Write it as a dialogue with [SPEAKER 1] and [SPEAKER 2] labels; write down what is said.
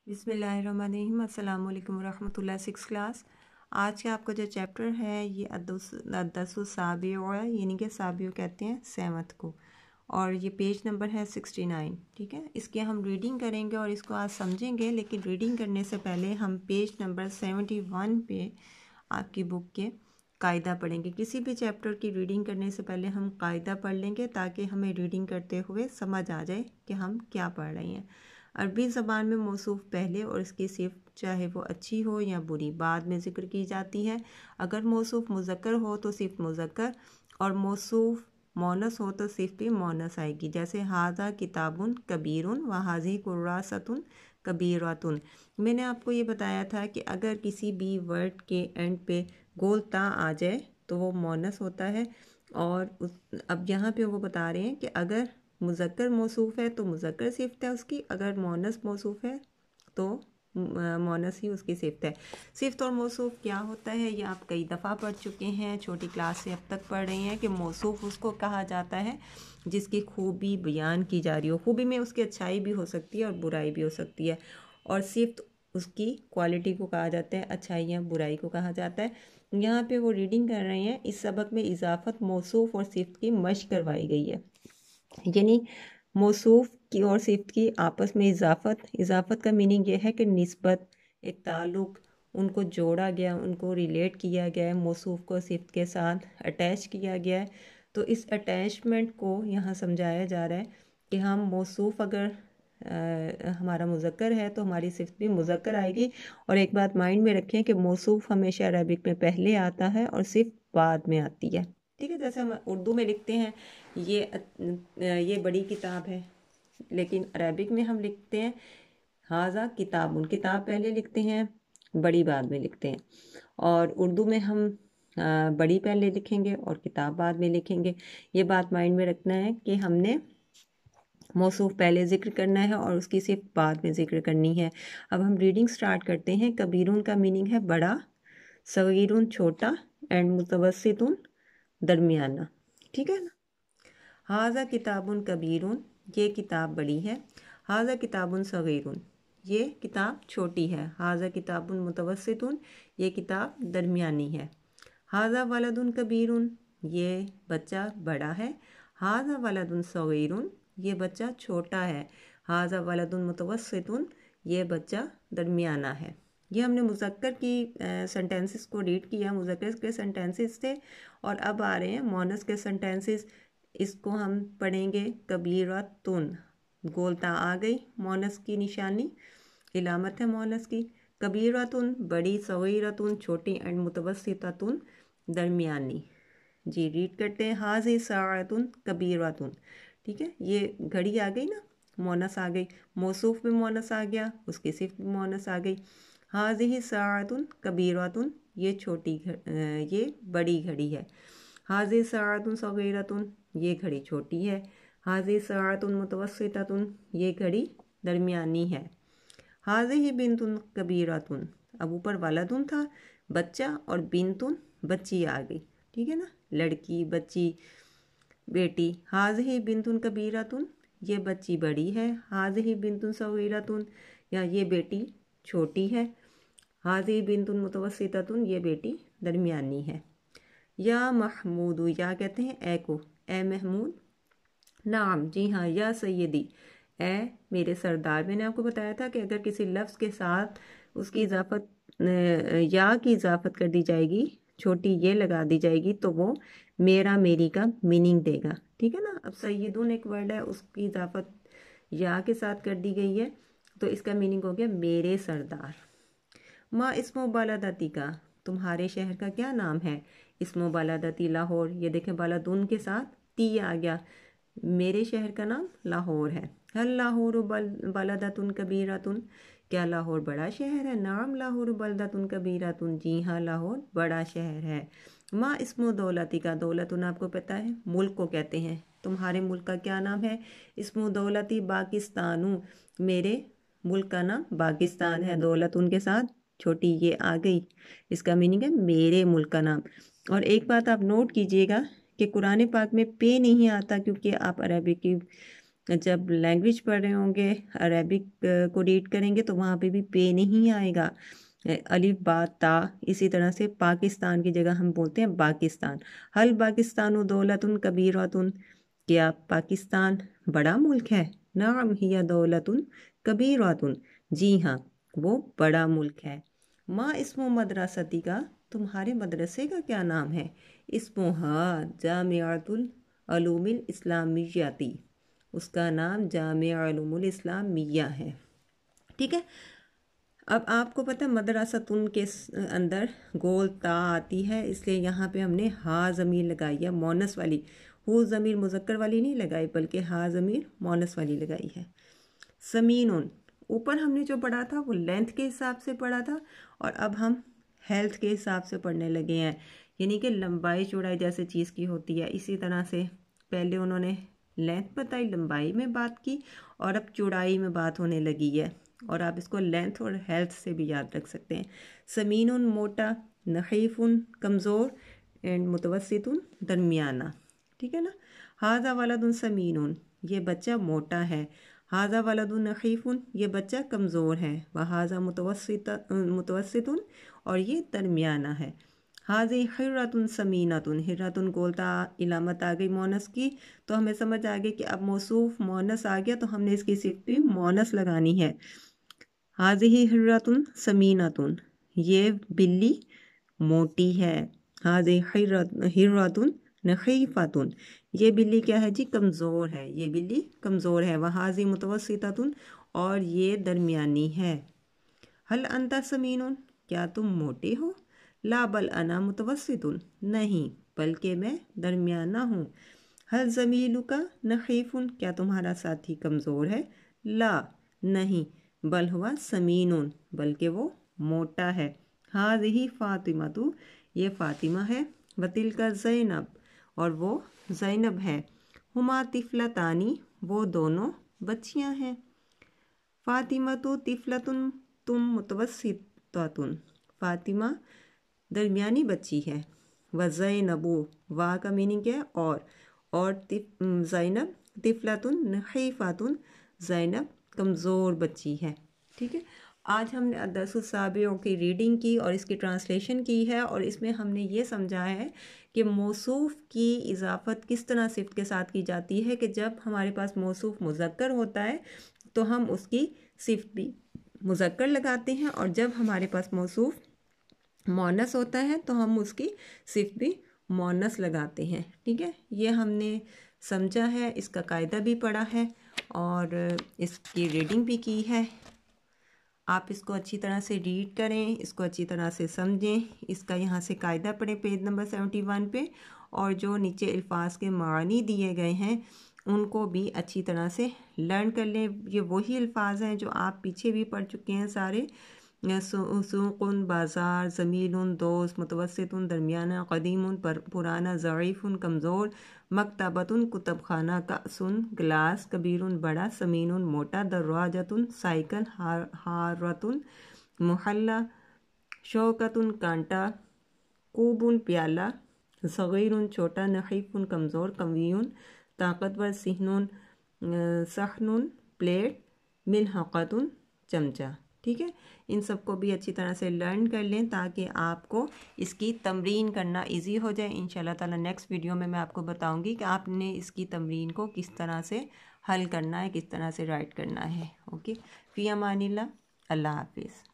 [SPEAKER 1] बिस्मिल्लाहिर्रहमानिर्रहीम। अस्सलाम वालेकुम रहमतुल्लाह। 6 क्लास। आज का आपका जो चैप्टर है ये अद्दसुस्साबिउ है, यानी कि साबिउ कहते हैं सेवंथ को, और ये पेज नंबर है 69। ठीक है, इसकी हम रीडिंग करेंगे और इसको आज समझेंगे, लेकिन रीडिंग करने से पहले हम पेज नंबर 71 पे आपकी बुक के कायदा पढ़ेंगे। किसी भी चैप्टर की रीडिंग करने से पहले हम कायदा पढ़ लेंगे ताकि हमें रीडिंग करते हुए समझ आ जाए कि हम क्या पढ़ रहे हैं। अरबी ज़बान में मौसूफ़ पहले और इसकी सिफ़त चाहे वो अच्छी हो या बुरी बाद में ज़िक्र की जाती है। अगर मौसूफ़ मुज़क्कर हो तो सिफ़त मुज़क्कर, और मौसूफ़ मोनस हो तो सिफ़त भी मोनस आएगी। जैसे हाज़ा किताबुन कबीरुन व हाज़ी कुर्रासतुन कबीरातुन। मैंने आपको ये बताया था कि अगर किसी भी वर्ड के एंड पे गोल ता आ जाए तो वो मोनस होता है। और अब यहाँ पे वो बता रहे हैं कि अगर मुज़क्कर मौसूफ़ है तो मुज़क्कर सिफ़त है उसकी, अगर मोनस मौसूफ़ है तो मोनस ही उसकी सिफ़त है। सिफ़त और मौसूफ़ क्या होता है ये आप कई दफ़ा पढ़ चुके हैं, छोटी क्लास से अब तक पढ़ रहे हैं कि मौसूफ़ उसको कहा जाता है जिसकी खूबी बयान की जा रही हो। खूबी में उसकी अच्छाई भी हो सकती है और बुराई भी हो सकती है, और सिफ़त उसकी क्वालिटी को कहा जाता है, अच्छाई या बुराई को कहा जाता है। यहाँ पे वो रीडिंग कर रहे हैं। इस सबक में इजाफ़त मौसूफ़ और सिफ़त की मश्क करवाई गई है, यानी मौसूफ़ की और सिफ़त की आपस में इजाफ़त का मीनिंग ये है कि निस्बत, एक ताल्लुक़, उनको जोड़ा गया, उनको रिलेट किया गया है, मौसूफ़ को सिफ़त के साथ अटैच किया गया है। तो इस अटैचमेंट को यहाँ समझाया जा रहा है कि हम मौसूफ़ अगर हमारा मुज़क्कर है तो हमारी सिफ़त भी मुज़क्कर आएगी। और एक बात माइंड में रखें कि मौसूफ़ हमेशा अरबिक में पहले आता है और सिफ़त बाद में आती है। ठीक है, जैसे हम उर्दू में लिखते हैं ये बड़ी किताब है, लेकिन अरबिक में हम लिखते हैं हाज़ा किताबुन, किताब पहले लिखते हैं, बड़ी बाद में लिखते हैं। और उर्दू में हम बड़ी पहले लिखेंगे और किताब बाद में लिखेंगे। ये बात माइंड में रखना है कि हमने मौसूफ़ पहले ज़िक्र करना है और उसकी सिर्फ बाद में ज़िक्र करनी है। अब हम रीडिंग स्टार्ट करते हैं। कबीरुन का मीनिंग है बड़ा, सगीरुन छोटा, एंड मुतवस्सितुन दरमियाना। ठीक है ना। हाज़ा किताबुन कबीरुन, ये किताब बड़ी है। हाज़ा किताबुन सगीरुन, ये किताब छोटी है। हाज़ा किताबुन मुतवस्सितुन, ये किताब दरमियानी है। हाज़ा वलदुन कबीरुन, ये बच्चा बड़ा है। हाज़ा वलदुन सगीरुन, ये बच्चा छोटा है। हाज़ा वलदुन मुतवस्सितुन, ये बच्चा दरमियाना है। ये हमने मुज़क्कर की सेंटेंसेस को रीड किया, मुज़क्कर के सेंटेंसेस थे, और अब आ रहे हैं मोनस के सेंटेंसेस। इसको हम पढ़ेंगे। कबीरतुन, गोलता आ गई, मोनस की निशानी, इलामत है मोनस की। कबीरतुन बड़ी, सगीरतुन छोटी, एंड मुतवस्सिततुन दरमियानी। जी रीड करते हैं। हाज़ी साअतुन कबीरतुन। ठीक है, ये घड़ी आ गई ना, मोनस आ गई, मौसूफ़ में मोनस आ गया, उसकी सिफ़त में मोनस आ गई। हाज़िही साअतुन कबीरतुन, ये ये बड़ी घड़ी है। हाज़ी साअतुन सगीरतुन, ये घड़ी छोटी है। हाज़ी साअतुन मुतवस्सिततुन, ये घड़ी दरमियानी है। हाज़िही बिन्तुन कबीरतुन, अब ऊपर वलदुन था बच्चा, और बिन्तुन बच्ची आ गई। ठीक है ना, लड़की, बच्ची, बेटी। हाज़िही बिन्तुन कबीरतुन, ये बच्ची बड़ी है। हाज़िही बिन्तुन सगीरतुन, या ये बेटी छोटी है। हाज़िही बिन्तुन मुतवस्सिततुन, ये बेटी दरमियानी है। या महमूदु, या कहते हैं ए को, ए महमूद। नाम, जी हाँ, या सैयदी, ए मेरे सरदार। मैंने आपको बताया था कि अगर किसी लफ्ज़ के साथ उसकी इजाफत या की इजाफत कर दी जाएगी, छोटी ये लगा दी जाएगी, तो वो मेरा मेरी का मीनिंग देगा। ठीक है ना। अब सैयदुन एक वर्ड है, उसकी इजाफत या के साथ कर दी गई है, तो इसका मीनिंग हो गया मेरे सरदार। माँ इस्मो बालादती का, तुम्हारे शहर का क्या नाम है। इस्मो बालादती लाहौर, ये देखें बालादुन के साथ ती आ गया, मेरे शहर का नाम लाहौर है। हल लाहौर बलदतुन कबीरतुन, क्या लाहौर बड़ा शहर है। नाम लाहौर बलदतुन कबीरतुन, जी हाँ लाहौर बड़ा शहर है। माँ इस्मो दौलती का, दौलतुन आपको पता है मुल्क को कहते हैं, तुम्हारे मुल्क का क्या नाम है। इस्मो दौलती पाकिस्तानू, मेरे मुल्क का नाम पाकिस्तान है। दौलत उनके साथ छोटी ये आ गई, इसका मीनिंग है मेरे मुल्क का नाम। और एक बात आप नोट कीजिएगा कि कुरान पाक में पे नहीं आता, क्योंकि आप अरबी की جب لینگویج پڑھ رہے ہوں گے عربک کو ریڈ کریں گے تو وہاں پہ بھی پے نہیں آئے گا، الف با تا. اسی طرح سے پاکستان کی جگہ ہم بولتے ہیں پاکستان. حل پاکستان دولت کبیرۃ، کیا پاکستان بڑا ملک ہے؟ نعم ہی دولت کبیرۃ، جی ہاں وہ بڑا ملک ہے. ما اسم مدرستی کا، تمہارے مدرسے کا کیا نام ہے؟ اسمہا جامعۃ العلوم الاسلامیاتی، اس کا نام جامعہ علوم الاسلامیہ ہے. ٹھیک ہے. اب آپ کو پتہ مدرستن کے اندر گول تا آتی ہے، اس لیے یہاں پہ ہم نے ہا ضمیر لگائی ہے مونس والی، ہو ضمیر مذکر والی نہیں لگائی بلکہ ہا ضمیر مونس والی لگائی ہے. سمینون، اوپر ہم نے جو پڑھا تھا وہ لینتھ کے حساب سے پڑھا تھا، اور اب ہم ہیلتھ کے حساب سے پڑھنے لگے ہیں، یعنی کہ لمبائی چوڑائی جیسے چیز کی ہوتی ہے. اسی طرح سے پہلے انہوں نے لینتھ بتائی، لمبائی میں بات کی، اور اب چوڑائی میں بات ہونے لگی ہے، اور آپ اس کو لینتھ اور ہیلتھ سے بھی یاد رکھ سکتے ہیں. سمینٌ موٹا، نحیفٌ کمزور، اینڈ متوسطٌ درمیانہ. ٹھیک ہے نا. ھذا ولد سمینٌ، یہ بچہ موٹا ہے. ھذا ولد نحیفٌ، یہ بچہ کمزور ہے. وھذا متوسط، اور یہ درمیانہ ہے. ھذہ حرۃ سمینۃ، حرۃ گولتا علامت آ گئی مونس کی، تو ہمیں سمجھ آ گئی کہ اب موصوف مونس آ گیا تو ہم نے اس کی صفت بھی مونس لگانی ہے. ھذہ حرۃ سمینۃ، یہ بلی موٹی ہے. ھذہ حرۃ نحیفۃ، یہ بلی کیا ہے جی؟ کمزور ہے. یہ بلی کمزور ہے. وھذہ متوسطۃ، اور یہ درمیانی ہے. ھل انت سمین، کیا تم موٹے ہو؟ لا بل انا متوسط، نہیں بلکہ میں درمیانہ ہوں. ھل زمیلک نحیف، کیا تمہارا ساتھی کمزور ہے؟ لا نہیں، بل ہوا سمین، بلکہ وہ موٹا ہے. ھذہ فاطمۃ، یہ فاطمہ ہے. وتلک زینب، اور وہ زینب ہے. ہما طفلتان، وہ دونوں بچیاں ہیں. فاطمۃ طفلۃ، تم متوسطۃ، فاطمہ درمیانی بچی ہے. وزینب، وا کا میننگ ہے اور زینب طفلۃ نحیفۃ، زینب کمزور بچی ہے. ٹھیک ہے. آج ہم نے الدرس السابع کی ریڈنگ کی اور اس کی ٹرانسلیشن کی ہے، اور اس میں ہم نے یہ سمجھا ہے کہ موصوف کی اضافت کس طرح صفت کے ساتھ کی جاتی ہے، کہ جب ہمارے پاس موصوف مذکر ہوتا ہے تو ہم اس کی صفت بھی مذکر لگاتے ہیں، اور جب ہمارے پاس موصوف مونس ہوتا ہے تو ہم اس کی صفت بھی مونس لگاتے ہیں. ٹھیک ہے. یہ ہم نے سمجھا ہے، اس کا قاعدہ بھی پڑھا ہے اور اس کی ریڈنگ بھی کی ہے. آپ اس کو اچھی طرح سے ریڈ کریں، اس کو اچھی طرح سے سمجھیں. اس کا یہاں سے قاعدہ پڑھیں پیج نمبر 71 پہ، اور جو نیچے الفاظ کے معانی دیے گئے ہیں ان کو بھی اچھی طرح سے لرن کر لیں. یہ وہی الفاظ ہیں جو آپ پیچھے بھی پڑھ چکے ہیں سارے. سوق بازار، زمیل دوست، متوسط درمیانہ، قدیم پرانا، ضعیف کمزور، مکتبۃ کتب خانہ، کأس گلاس، کبیر بڑا، سمین موٹا، دراجۃ سائیکل، حارۃ محلہ، شوکۃ کانٹا، کوب پیالہ، صغیر چھوٹا، نحیف کمزور، قوی طاقتور، صحن پلیٹ، ملحقۃ چمچہ. ٹھیک ہے. ان سب کو بھی اچھی طرح سے لرن کر لیں تاکہ آپ کو اس کی تمرین کرنا ایزی ہو جائے. انشاءاللہ تعالی نیکسٹ ویڈیو میں آپ کو بتاؤں گی کہ آپ نے اس کی تمرین کو کس طرح سے حل کرنا ہے، کس طرح سے رائٹ کرنا ہے. اوکے. فی امان اللہ. اللہ حافظ.